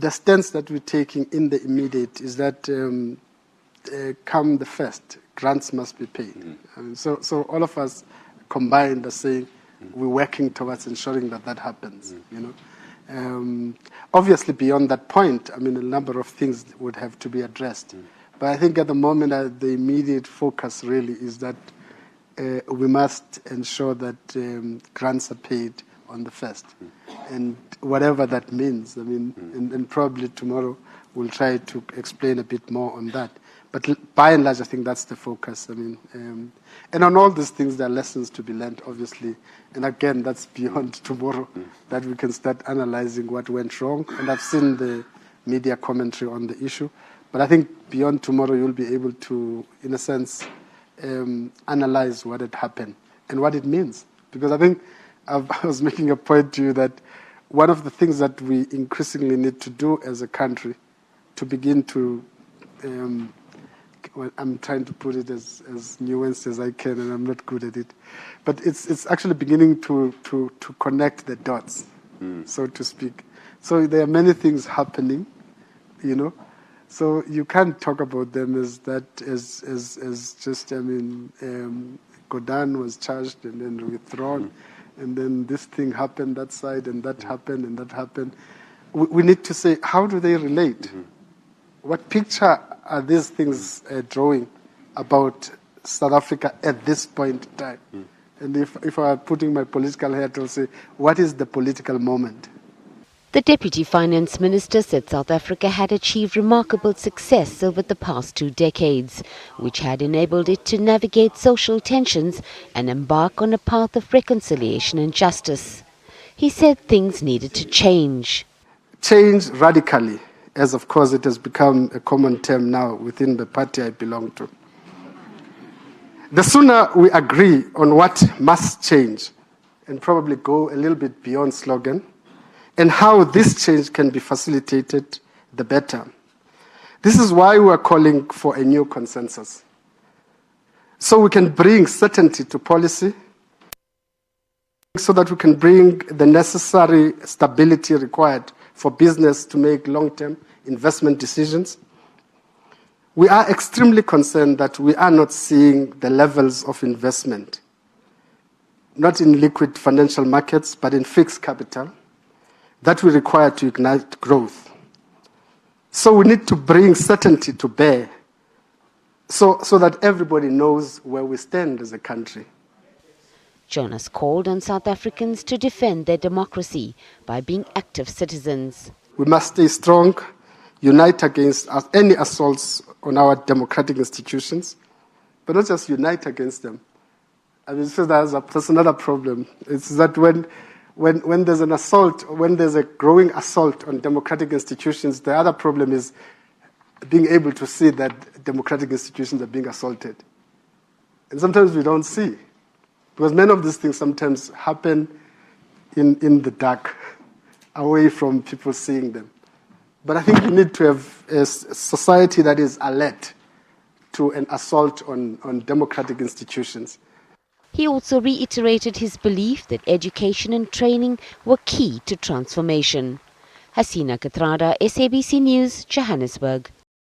The stance that we're taking in the immediate is that come the first, grants must be paid. So all of us combined are saying we're working towards ensuring that happens. Obviously, beyond that point, a number of things would have to be addressed. But I think at the moment, the immediate focus really is that we must ensure that grants are paid on the first, and whatever that means. And probably tomorrow we'll try to explain a bit more on that. But by and large, I think that's the focus. And on all these things, there are lessons to be learned, obviously. And again, that's beyond tomorrow, that we can start analyzing what went wrong. And I've seen the media commentary on the issue. But I think beyond tomorrow, you'll be able to, in a sense, analyze what had happened and what it means. Because I think I was making a point to you that one of the things that we increasingly need to do as a country to begin to I'm trying to put it as nuanced as I can, and I'm not good at it. But it's actually beginning to connect the dots, so to speak. So there are many things happening, So you can't talk about them as just, Godan was charged and then withdrawn, and then this thing happened that side, and that happened, and that happened. We need to say, how do they relate? What picture are these things drawing about South Africa at this point in time? And if I were putting my political hat, I'll say, what is the political moment? The Deputy Finance Minister said South Africa had achieved remarkable success over the past 2 decades, which had enabled it to navigate social tensions and embark on a path of reconciliation and justice. He said things needed to change. Change radically, as of course it has become a common term now within the party I belong to. The sooner we agree on what must change, and probably go a little bit beyond slogan, and how this change can be facilitated, the better. This is why we are calling for a new consensus. So we can bring certainty to policy, so that we can bring the necessary stability required for business to make long-term investment decisions. We are extremely concerned that we are not seeing the levels of investment, not in liquid financial markets, but in fixed capital, that we require to ignite growth. So we need to bring certainty to bear, so that everybody knows where we stand as a country. Jonas called on South Africans to defend their democracy by being active citizens. We must stay strong, unite against any assaults on our democratic institutions, but not just unite against them. So that's another problem. It's that when there's an assault, when there's a growing assault on democratic institutions, the other problem is being able to see that democratic institutions are being assaulted. And sometimes we don't see, because many of these things sometimes happen in the dark, away from people seeing them. But I think we need to have a society that is alert to an assault on democratic institutions. He also reiterated his belief that education and training were key to transformation. Hasina Katrada, SABC News, Johannesburg.